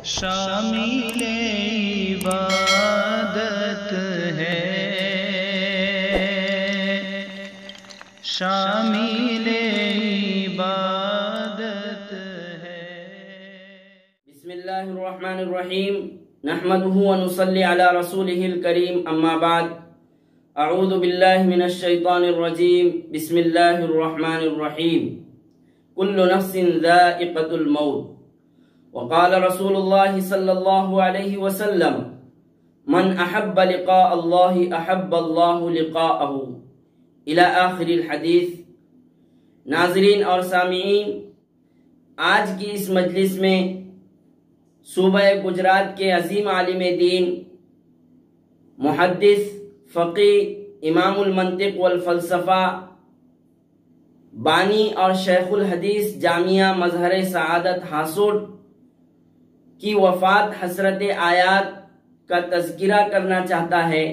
شامل عبادت ہے، شامل عبادت ہے۔ بسم اللہ الرحمن الرحیم، نحمده ونصلی علی رسوله الکریم، اما بعد، اعوذ باللہ من الشیطان الرجیم، بسم اللہ الرحمن الرحیم۔ کل نفس ذائقۃ الموت، وقال رسول اللہ صلی اللہ علیہ وسلم، من احب لقاء اللہ احب اللہ لقاءہ، الی آخر الحدیث۔ ناظرین اور سامعین، آج کی اس مجلس میں صوبہ گجرات کے عظیم عالم دین، محدث، فقی، امام المنطق والفلسفہ، بانی اور شیخ الحدیث جامعہ مظہر سعادت ہاسوٹ کی وفات حسرت آیات کا تذکرہ کرنا چاہتا ہے۔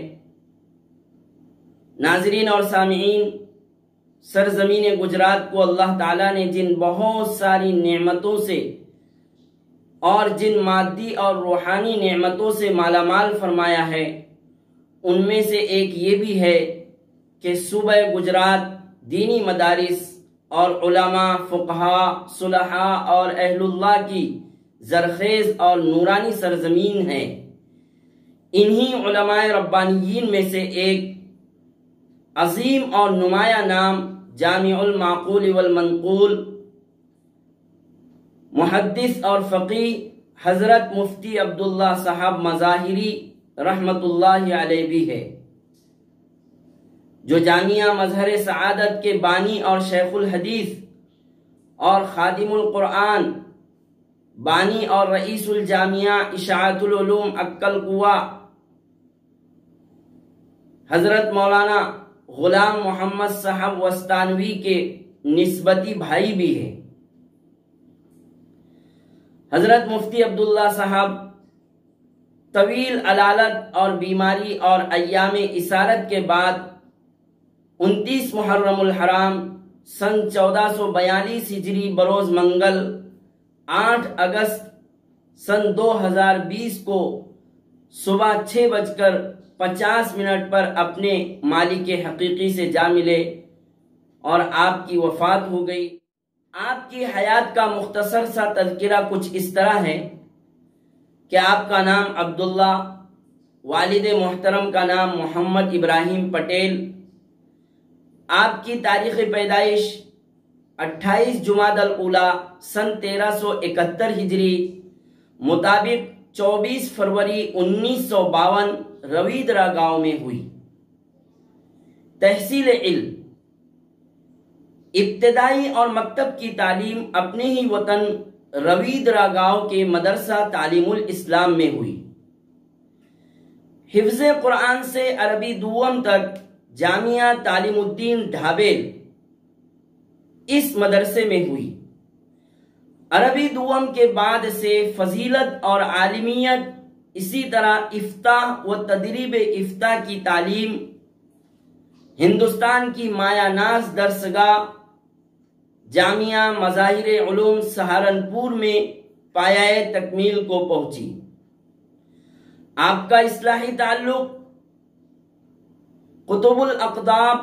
ناظرین اور سامعین، سرزمین گجرات کو اللہ تعالیٰ نے جن بہت ساری نعمتوں سے اور جن مادی اور روحانی نعمتوں سے مالا مال فرمایا ہے، ان میں سے ایک یہ بھی ہے کہ صوبہ گجرات دینی مدارس اور علماء، فقہاء، صلحاء اور اہل اللہ کی زرخیز اور نورانی سرزمین ہے۔ انہی علماء ربانیین میں سے ایک عظیم اور نمایاں نام جامع المعقول والمنقول، محدث اور فقی حضرت مفتی عبداللہ صاحب مظاہری رحمت اللہ علیہ بھی ہے، جو جامعہ مظہر سعادت کے بانی اور شیخ الحدیث اور خادم القرآن، بانی اور رئیس الجامعہ اشاعت العلوم اکل قوا حضرت مولانا غلام محمد صاحب وستانوی کے نسبتی بھائی بھی ہیں۔ حضرت مفتی عبداللہ صاحب طویل علالت اور بیماری اور ایام اسارت کے بعد 29 محرم الحرام سن 1442 ہجری بروز منگل 8 اگست سن 2020 کو صبح 6:50 پر اپنے مالک حقیقی سے جا ملے اور آپ کی وفات ہو گئی۔ آپ کی حیات کا مختصر سا تذکرہ کچھ اس طرح ہے کہ آپ کا نام عبداللہ، والد محترم کا نام محمد ابراہیم پٹیل، آپ کی تاریخ پیدائش 28 جمادی الاولیٰ سن 1371 ہجری مطابق 24 فروری 1952 رویدرا گاؤں میں ہوئی۔ تحصیل علم، ابتدائی اور مکتب کی تعلیم اپنے ہی وطن رویدرا گاؤں کے مدرسہ تعلیم الاسلام میں ہوئی۔ حفظ قرآن سے عربی دوم تک جامعہ تعلیم الدین ڈھابیل اس مدرسے میں ہوئی۔ عربی دوم کے بعد سے فضیلت اور عالمیت، اسی طرح افتاح و تدریب افتاح کی تعلیم ہندوستان کی مایا ناز درسگاہ جامعہ مظاہر علوم سہارنپور میں پایۂ تکمیل کو پہنچی۔ آپ کا اصلاحی تعلق قطب الاقطاب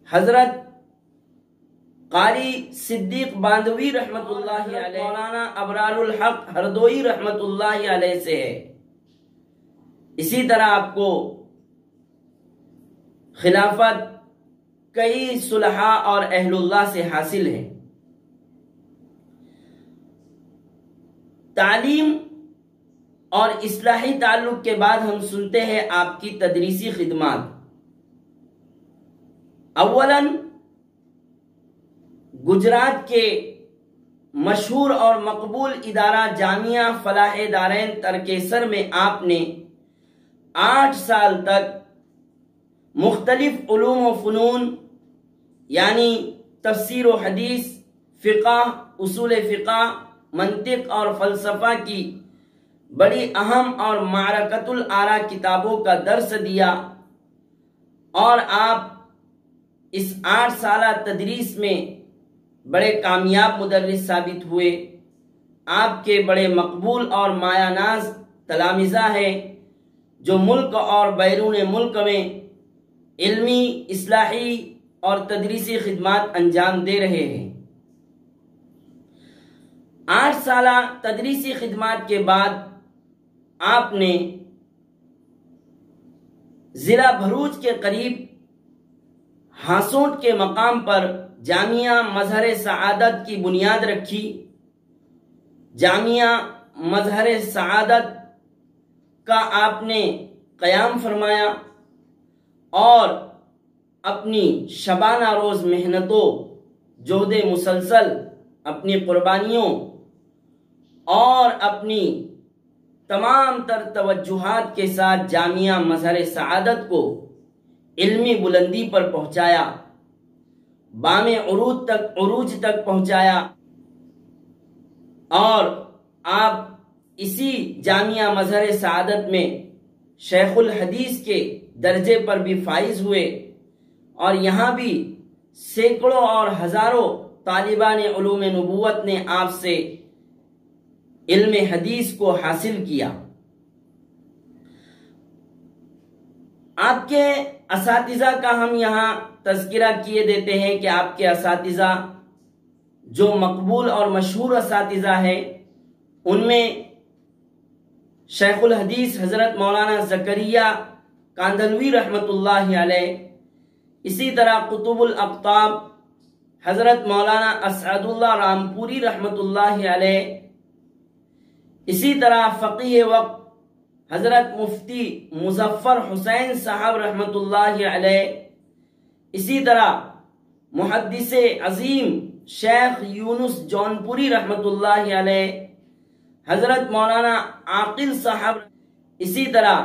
حضرت قاری صدیق باندھوی رحمت اللہ علیہ، مولانا ابرار الحق ہردوئی رحمت اللہ علیہ سے ہے۔ اسی طرح آپ کو خلافت کئی صلحاء اور اہل اللہ سے حاصل ہے۔ تعلیم اور اصلاحی تعلق کے بعد ہم سنتے ہیں آپ کی تدریسی خدمات۔ اولاً گجرات کے مشہور اور مقبول ادارہ جامعہ فلاح دارین ترکیسر میں آپ نے 8 سال تک مختلف علوم و فنون یعنی تفسیر و حدیث، فقہ، اصول فقہ، منطق اور فلسفہ کی بڑی اہم اور معرکۃ الآراء کتابوں کا درس دیا، اور آپ اس 8 سالہ تدریس میں بڑے کامیاب مدرس ثابت ہوئے۔ آپ کے بڑے مقبول اور مایہ ناز تلامذہ ہیں جو ملک اور بیرون ملک میں علمی، اصلاحی اور تدریسی خدمات انجام دے رہے ہیں۔ 8 سالہ تدریسی خدمات کے بعد آپ نے ضلع بھروچ کے قریب ہاسونٹ کے مقام پر جامعہ مظہر سعادت کی بنیاد رکھی۔ جامعہ مظہر سعادت کا آپ نے قیام فرمایا اور اپنی شبانہ روز محنتوں، جہد مسلسل، اپنی قربانیوں اور اپنی تمام تر توجہات کے ساتھ جامعہ مظہر سعادت کو علمی بلندی پر پہنچایا، بام عروج تک پہنچایا، اور آپ اسی جامعہ مظہر سعادت میں شیخ الحدیث کے درجے پر بھی فائز ہوئے، اور یہاں بھی سینکڑوں اور ہزاروں طالبان علوم نبوت نے آپ سے علم حدیث کو حاصل کیا۔ آپ کے اساتذہ کا ہم یہاں تذکرہ کیے دیتے ہیں کہ آپ کے اساتذہ جو مقبول اور مشہور اساتذہ ہیں، ان میں شیخ الحدیث حضرت مولانا زکریا کاندھلوی رحمۃ اللہ علیہ، اسی طرح قطب الاقطاب حضرت مولانا اسعد اللہ رامپوری رحمۃ اللہ علیہ، اسی طرح فقیہ وقت حضرت مفتی مظفر حسین صاحب رحمۃ اللہ علیہ، اسی طرح محدث عظیم شیخ یونس جونپوری رحمۃ اللہ علیہ، حضرت مولانا عاقل صاحب، اسی طرح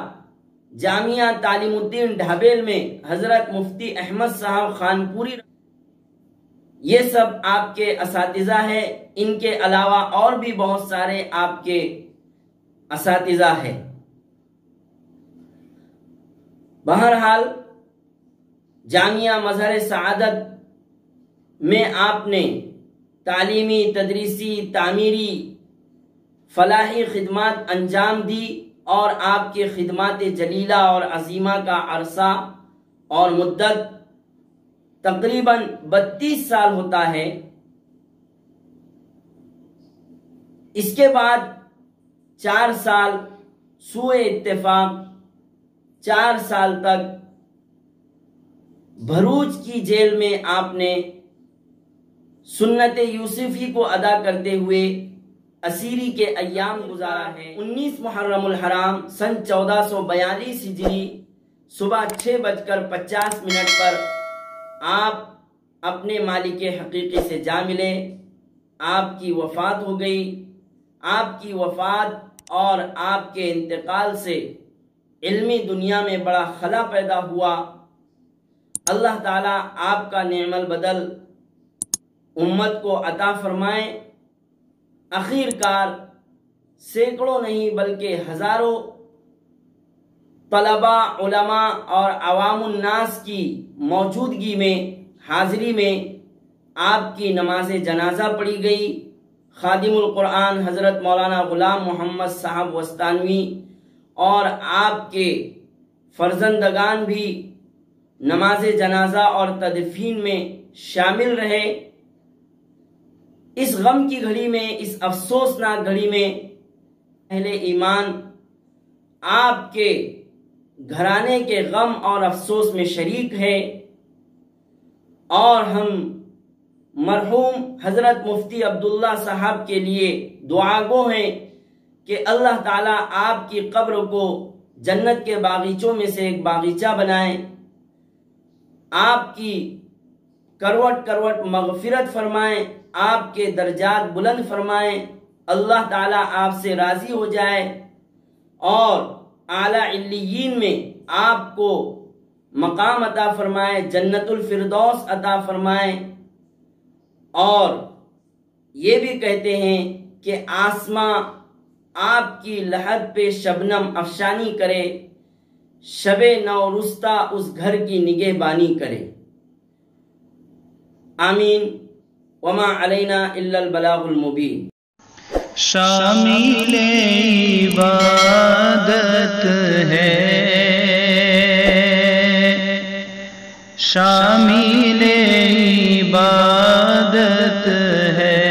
جامعہ تعلیم الدین ڈھابیل میں حضرت مفتی احمد صاحب خانپوری، یہ سب آپ کے اساتذہ ہیں۔ ان کے علاوہ اور بھی بہت سارے آپ کے اساتذہ ہیں۔ بہرحال جامعہ مظہر سعادت میں آپ نے تعلیمی، تدریسی، تعمیری، فلاحی خدمات انجام دی، اور آپ کے خدمات جلیلہ اور عظیمہ کا عرصہ اور مدت تقریباً 32 سال ہوتا ہے۔ اس کے بعد 4 سال سوء اتفاق 4 سال تک بھروچ کی جیل میں آپ نے سنت یوسفی کو ادا کرتے ہوئے اسیری کے ایام گزارا ہے۔ 19 محرم الحرام سن 1442 ہجری صبح 6:50 پر آپ اپنے مالک حقیقی سے جا ملے، آپ کی وفات ہو گئی۔ آپ کی وفات اور آپ کے انتقال سے علمی دنیا میں بڑا خلا پیدا ہوا۔ اللہ تعالیٰ آپ کا نعم البدل امت کو عطا فرمائے۔ آخر کار سینکڑوں نہیں بلکہ ہزاروں طلباء، علماء اور عوام الناس کی موجودگی میں، حاضری میں آپ کی نماز جنازہ پڑھی گئی۔ خادم القرآن حضرت مولانا غلام محمد صاحب وستانوی اور آپ کے فرزندگان بھی نماز جنازہ اور تدفین میں شامل رہے۔ اس غم کی گھڑی میں، اس افسوسناک گھڑی میں اہل ایمان آپ کے گھرانے کے غم اور افسوس میں شریک ہے، اور ہم مرحوم حضرت مفتی عبداللہ صاحب کے لیے دعا گو ہیں کہ اللہ تعالیٰ آپ کی قبر کو جنت کے باغیچوں میں سے ایک باغیچہ بنائے، آپ کی کروٹ کروٹ مغفرت فرمائیں، آپ کے درجات بلند فرمائیں، اللہ تعالیٰ آپ سے راضی ہو جائے، اور اعلیٰ علیین میں آپ کو مقام عطا فرمائے، جنت الفردوس عطا فرمائے۔ اور یہ بھی کہتے ہیں کہ آسماں آپ کی لحد پہ شبنم افشانی کرے، شب نورستہ اس گھر کی نگہبانی کرے۔ آمین۔ وما علینا الا البلاغ المبین۔ شامل عبادت ہے، شامل عبادت ہے،